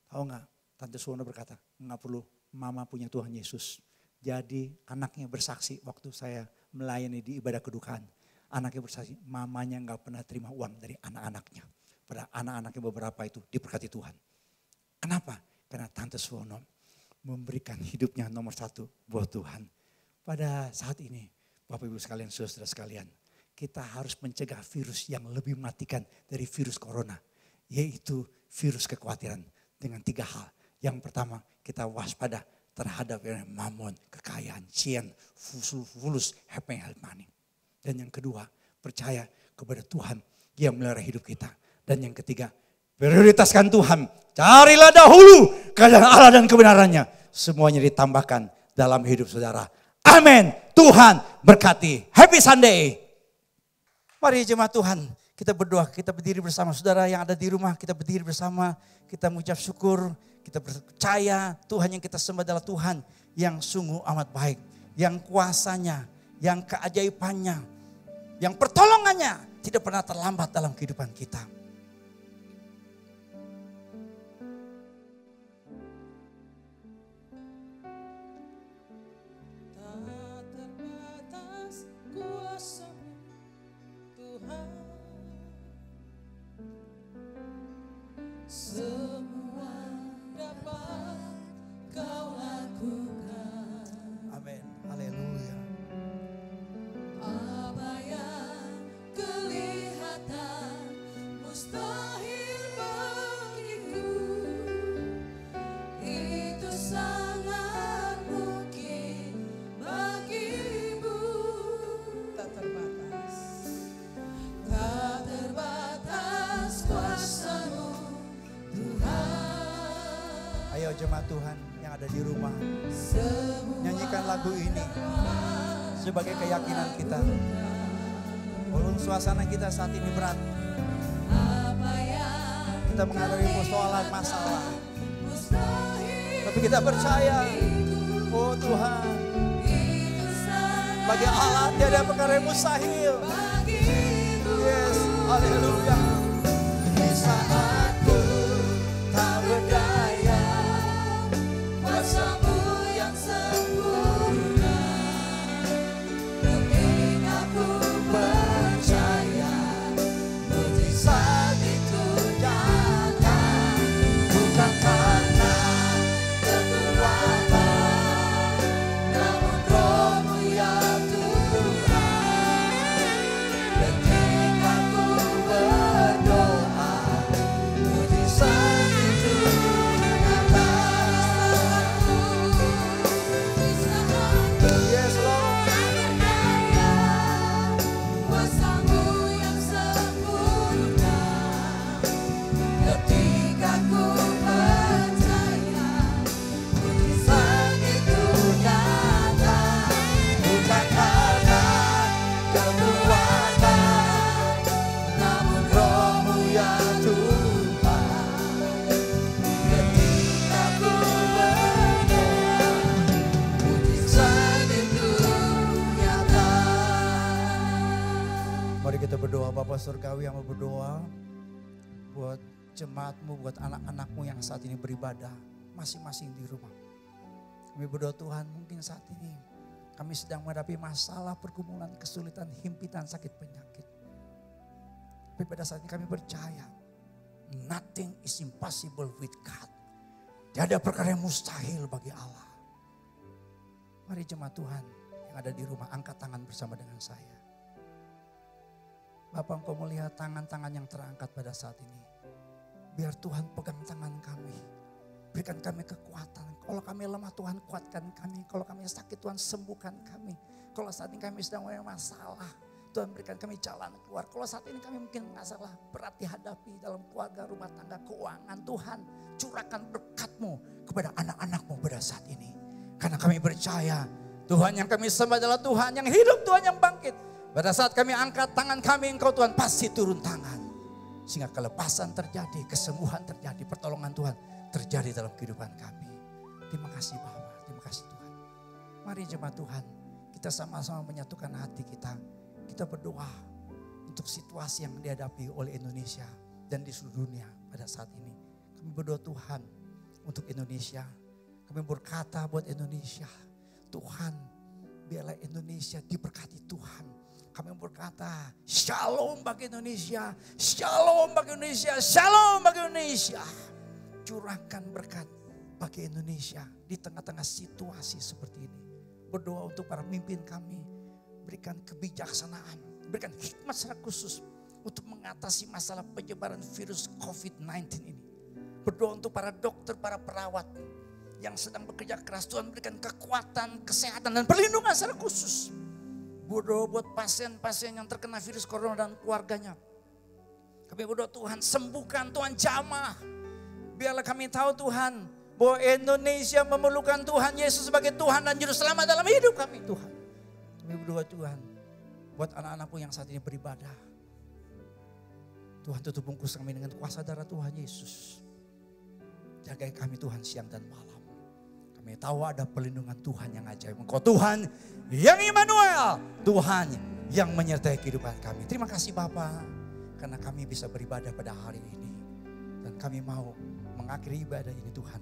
Tahu nggak? Tante Suwono berkata, "Nggak perlu, mama punya Tuhan Yesus." Jadi anaknya bersaksi waktu saya melayani di ibadah kedukaan. Anaknya bersaksi, mamanya nggak pernah terima uang dari anak-anaknya. Pada anak-anaknya beberapa itu diberkati Tuhan. Kenapa? Karena Tante Suwono memberikan hidupnya nomor 1 buat Tuhan. Pada saat ini, Bapak Ibu sekalian, saudara sekalian, kita harus mencegah virus yang lebih mematikan dari virus corona. Yaitu virus kekhawatiran dengan 3 hal. Yang pertama, kita waspada terhadap mamon, kekayaan, cian, fulus, happy money. Dan yang kedua, percaya kepada Tuhan yang melihara hidup kita. Dan yang ketiga, prioritaskan Tuhan. Carilah dahulu keadaan Allah dan kebenarannya. Semuanya ditambahkan dalam hidup saudara. Amin. Tuhan berkati. Happy Sunday. Mari jemaat Tuhan, kita berdoa, kita berdiri bersama. Saudara yang ada di rumah, kita berdiri bersama. Kita mengucap syukur, kita percaya Tuhan yang kita sembah adalah Tuhan yang sungguh amat baik. Yang kuasanya, yang keajaibannya, yang pertolongannya tidak pernah terlambat dalam kehidupan kita.
Semua dapat kau lakukan.
Amin. Haleluya.
Apa yang kelihatan mustahil bagiku, itu sangat mungkin bagimu. Tak terbatas, tak terbatas kuasa-Mu Tuhan.
Ayo jemaat Tuhan yang ada di rumah, nyanyikan lagu ini sebagai keyakinan kita. Walaupun suasana kita saat ini berat, kita menghadapi persoalan masalah, tapi kita percaya, oh Tuhan, bagi Allah tiada perkara yang mustahil. Yes, haleluya. Di saat ku tak berdaya,
kuasa-Mu yang sempurna, ketika ku percaya mujizat itu datang, bukan karena kekuatan, namun Roh-Mu ya Tuhan. Ketika ku berdoa, mujizat itu nyata.
yes Lord.
Kuasa-Mu yang sempurna, ketika ku percaya mujizat itu nyata, bukan karena kekuatan, namun Roh-Mu ya Tuhan. Ketika ku berdoa, mujizat itu nyata.
Mari kita berdoa. Bapa Surgawi yang mau berdoa buat jemaat-Mu, buat anak-anak-Mu yang saat ini beribadah masing-masing di rumah. Kami berdoa Tuhan, mungkin saat ini kami sedang menghadapi masalah, pergumulan, kesulitan, himpitan, sakit, penyakit. Tapi pada saat ini kami percaya, nothing is impossible with God. Tiada perkara yang mustahil bagi Allah. Mari jemaat Tuhan yang ada di rumah, angkat tangan bersama dengan saya. Bapak, Engkau melihat tangan-tangan yang terangkat pada saat ini. Biar Tuhan pegang tangan kami. Berikan kami kekuatan. Kalau kami lemah Tuhan kuatkan kami. Kalau kami sakit Tuhan sembuhkan kami. Kalau saat ini kami sedang punya masalah, Tuhan berikan kami jalan keluar. Kalau saat ini kami mungkin masalah berat dihadapi dalam keluarga, rumah tangga, keuangan, Tuhan curahkan berkat-Mu kepada anak-anak-Mu pada saat ini. Karena kami percaya Tuhan yang kami sembah adalah Tuhan yang hidup, Tuhan yang bangkit. Pada saat kami angkat tangan kami, Engkau Tuhan pasti turun tangan. Sehingga kelepasan terjadi, kesembuhan terjadi, pertolongan Tuhan terjadi dalam kehidupan kami. Terima kasih Bapa, terima kasih Tuhan. Mari jemaat Tuhan, kita sama-sama menyatukan hati kita. Kita berdoa untuk situasi yang dihadapi oleh Indonesia dan di seluruh dunia pada saat ini. Kami berdoa Tuhan untuk Indonesia. Kami berkata buat Indonesia, Tuhan biarlah Indonesia diberkati Tuhan. Kami berkata shalom bagi Indonesia, shalom bagi Indonesia, shalom bagi Indonesia. Curahkan berkat bagi Indonesia di tengah-tengah situasi seperti ini. Berdoa untuk para pemimpin kami, berikan kebijaksanaan, berikan hikmat secara khusus untuk mengatasi masalah penyebaran virus COVID-19 ini. Berdoa untuk para dokter, para perawat yang sedang bekerja keras, Tuhan berikan kekuatan, kesehatan dan perlindungan secara khusus. Berdoa buat pasien-pasien yang terkena virus corona dan keluarganya. Kami berdoa Tuhan sembuhkan, Tuhan jamah. Biarlah kami tahu Tuhan bahwa Indonesia memerlukan Tuhan Yesus sebagai Tuhan dan Juru Selamat dalam hidup kami Tuhan. Kami berdoa Tuhan buat anak-anak-Mu yang saat ini beribadah. Tuhan tutup bungkus kami dengan kuasa darah Tuhan Yesus. Jagai kami Tuhan siang dan malam. Kami tahu ada perlindungan Tuhan yang ajaib. Engkau Tuhan yang Immanuel. Tuhan yang menyertai kehidupan kami. Terima kasih Bapa karena kami bisa beribadah pada hari ini. Dan kami mau mengakhiri ibadah ini Tuhan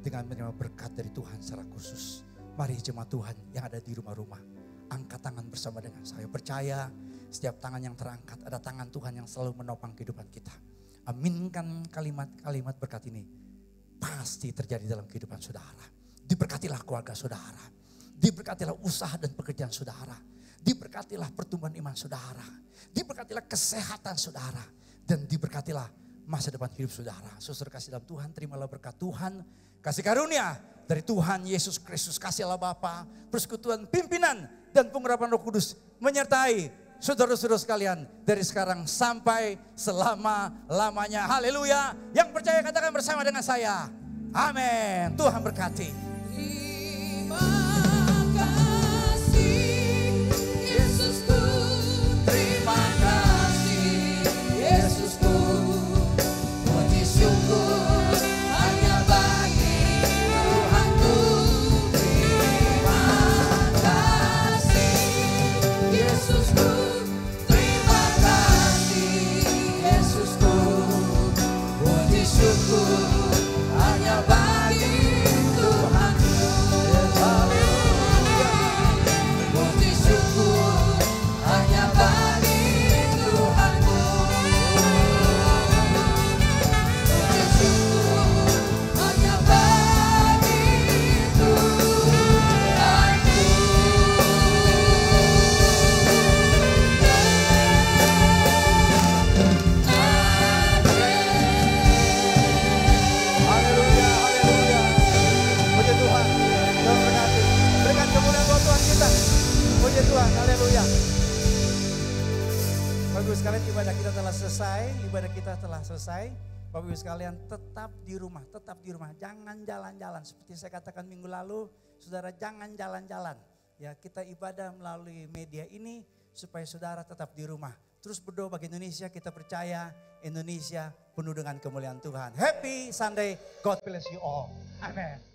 dengan menerima berkat dari Tuhan secara khusus. Mari jemaat Tuhan yang ada di rumah-rumah, angkat tangan bersama dengan saya. Percaya setiap tangan yang terangkat ada tangan Tuhan yang selalu menopang kehidupan kita. Aminkan kalimat-kalimat berkat ini. Pasti terjadi dalam kehidupan saudara. Diberkatilah keluarga saudara. Diberkatilah usaha dan pekerjaan saudara. Diberkatilah pertumbuhan iman saudara. Diberkatilah kesehatan saudara. Dan diberkatilah masa depan hidup saudara. Saudara kasih dalam Tuhan, terimalah berkat Tuhan. Kasih karunia dari Tuhan Yesus Kristus. Kasih Allah Bapa, persekutuan pimpinan dan pengurapan Roh Kudus menyertai saudara-saudara sekalian dari sekarang sampai selama-lamanya. Haleluya. Yang percaya katakan bersama dengan saya. Amin. Tuhan berkati.
Terima kasih Yesusku, terima kasih Yesusku, puji syukur hanya bagi Tuhanku. Terima kasih Yesusku, terima kasih Yesusku, puji syukur hanya bagi Tuhanku. Puji syukur hanya bagi Tuhanku. Puji syukur hanya bagi Tuhanku.
Haleluya, haleluya. Puji Tuhan. Tuhan berkati. Berikan kemuliaan buat Tuhan kita. Puji Tuhan, haleluya. Bapak Ibu sekalian, ibadah kita telah selesai. Ibadah kita telah selesai. Bapak Ibu sekalian tetap di rumah, tetap di rumah. Jangan jalan-jalan. Seperti saya katakan minggu lalu, saudara jangan jalan-jalan. Ya, kita ibadah melalui media ini supaya saudara tetap di rumah. Terus berdoa bagi Indonesia, kita percaya Indonesia penuh dengan kemuliaan Tuhan. Happy Sunday, God bless you all. Amen.